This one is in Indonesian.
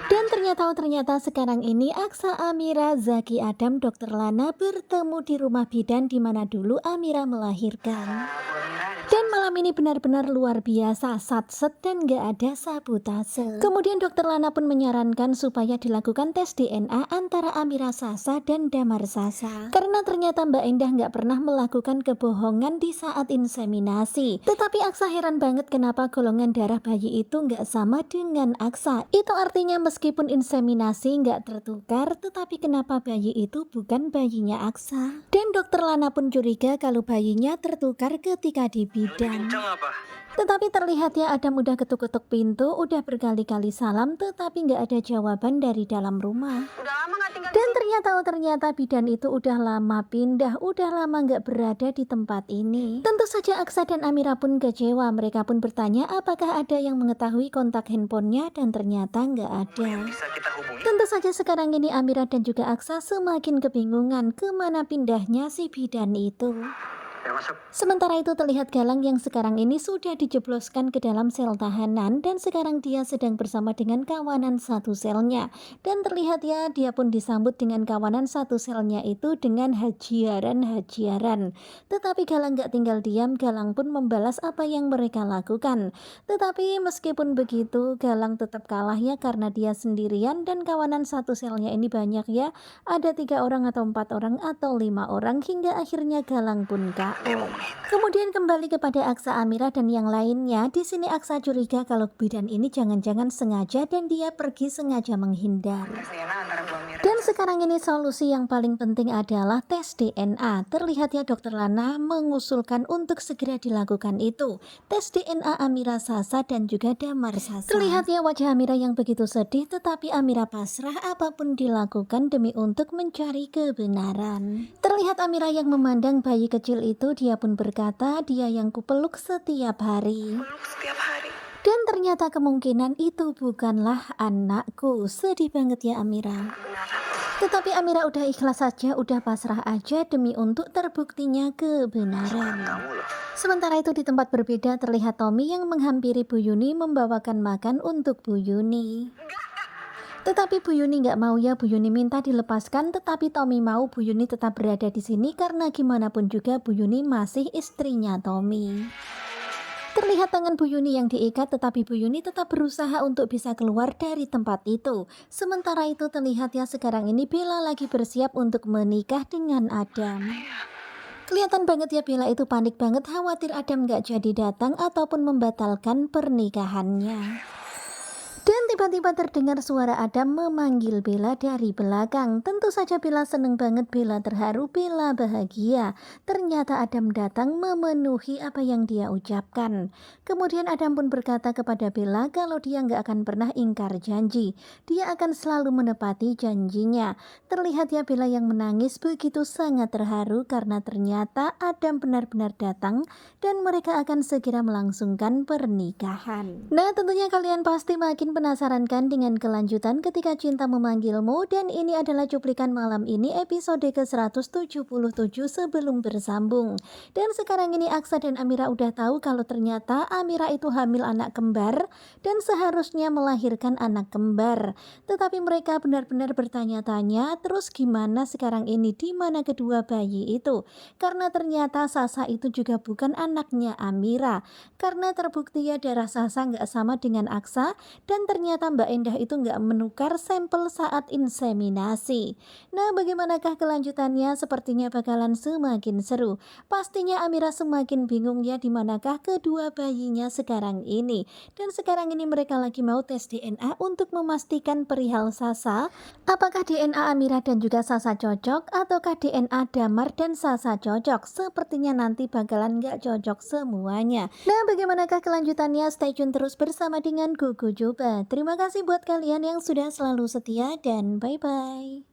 Dan ternyata sekarang ini Aksa, Amira, Zaki, Adam, Dokter Lana bertemu di rumah bidan di mana dulu Amira melahirkan. Dan malam ini benar-benar luar biasa, satset dan gak ada sabotase. Kemudian Dokter Lana pun menyarankan supaya dilakukan tes DNA antara Amira Sasa dan Damar Sasa. Karena ternyata Mbak Endah gak pernah melakukan kebohongan di saat inseminasi. Tetapi Aksa heran banget kenapa golongan darah bayi itu gak sama dengan Aksa. Itu artinya meskipun inseminasi gak tertukar, tetapi kenapa bayi itu bukan bayinya Aksa. Dan Dokter Lana pun curiga kalau bayinya tertukar ketika di bidan. Tetapi terlihat ya Adam udah ketuk-ketuk pintu, udah berkali-kali salam, tetapi nggak ada jawaban dari dalam rumah. Dan ternyata bidan itu udah lama pindah, udah lama nggak berada di tempat ini. Tentu saja Aksa dan Amira pun kecewa. Mereka pun bertanya apakah ada yang mengetahui kontak handphonenya, dan ternyata nggak ada. Tentu saja sekarang ini Amira dan juga Aksa semakin kebingungan kemana pindahnya si bidan itu. Sementara itu terlihat Galang yang sekarang ini sudah dijebloskan ke dalam sel tahanan dan sekarang dia sedang bersama dengan kawanan satu selnya. Dan terlihat ya dia pun disambut dengan kawanan satu selnya itu dengan hajiaran. Tetapi Galang gak tinggal diam, Galang pun membalas apa yang mereka lakukan. Tetapi meskipun begitu Galang tetap kalah ya karena dia sendirian dan kawanan satu selnya ini banyak ya. Ada 3 orang atau 4 orang atau 5 orang hingga akhirnya Galang pun KO. Kemudian kembali kepada Aksa, Amira dan yang lainnya. Di sini Aksa curiga kalau bidan ini jangan-jangan sengaja dan dia pergi sengaja menghindar. Dan sekarang ini solusi yang paling penting adalah tes DNA. Terlihat ya Dokter Lana mengusulkan untuk segera dilakukan itu. Tes DNA Amira Sasa dan juga Damar Sasa. Terlihat ya wajah Amira yang begitu sedih, tetapi Amira pasrah apapun dilakukan demi untuk mencari kebenaran. Terlihat Amira yang memandang bayi kecil itu, dia pun berkata dia yang kupeluk setiap hari. Dan ternyata kemungkinan itu bukanlah anakku. Sedih banget ya Amira. Tetapi Amira udah ikhlas saja, udah pasrah aja demi untuk terbuktinya kebenaran. Sementara itu di tempat berbeda terlihat Tommy yang menghampiri Bu Yuni membawakan makan untuk Bu Yuni. Tetapi Bu Yuni nggak mau ya, Bu Yuni minta dilepaskan, tetapi Tommy mau Bu Yuni tetap berada di sini karena gimana pun juga Bu Yuni masih istrinya Tommy. Terlihat tangan Bu Yuni yang diikat, tetapi Bu Yuni tetap berusaha untuk bisa keluar dari tempat itu. Sementara itu terlihat ya sekarang ini Bella lagi bersiap untuk menikah dengan Adam. Kelihatan banget ya Bella itu panik banget, khawatir Adam nggak jadi datang ataupun membatalkan pernikahannya. Dan tiba-tiba terdengar suara Adam memanggil Bella dari belakang. Tentu saja Bella seneng banget, Bella terharu, Bella bahagia. Ternyata Adam datang memenuhi apa yang dia ucapkan. Kemudian Adam pun berkata kepada Bella kalau dia nggak akan pernah ingkar janji. Dia akan selalu menepati janjinya. Terlihat ya Bella yang menangis begitu sangat terharu karena ternyata Adam benar-benar datang dan mereka akan segera melangsungkan pernikahan. Nah tentunya kalian pasti makin penasaran kan dengan kelanjutan Ketika Cinta Memanggilmu, dan ini adalah cuplikan malam ini episode ke-177 sebelum bersambung. Dan sekarang ini Aksa dan Amira udah tahu kalau ternyata Amira itu hamil anak kembar dan seharusnya melahirkan anak kembar. Tetapi mereka benar-benar bertanya-tanya, terus gimana sekarang ini, di mana kedua bayi itu? Karena ternyata Sasa itu juga bukan anaknya Amira. Karena terbukti ya darah Sasa nggak sama dengan Aksa, dan ternyata Mbak Endah itu nggak menukar sampel saat inseminasi. Nah bagaimanakah kelanjutannya? Sepertinya bakalan semakin seru. Pastinya Amira semakin bingung ya dimanakah kedua bayinya sekarang ini. Dan sekarang ini mereka lagi mau tes DNA untuk memastikan perihal Sasa. Apakah DNA Amira dan juga Sasa cocok, ataukah DNA Damar dan Sasa cocok? Sepertinya nanti bakalan nggak cocok semuanya. Nah bagaimanakah kelanjutannya? Stay tune terus bersama dengan Gugu Coba. Terima kasih buat kalian yang sudah selalu setia dan bye-bye.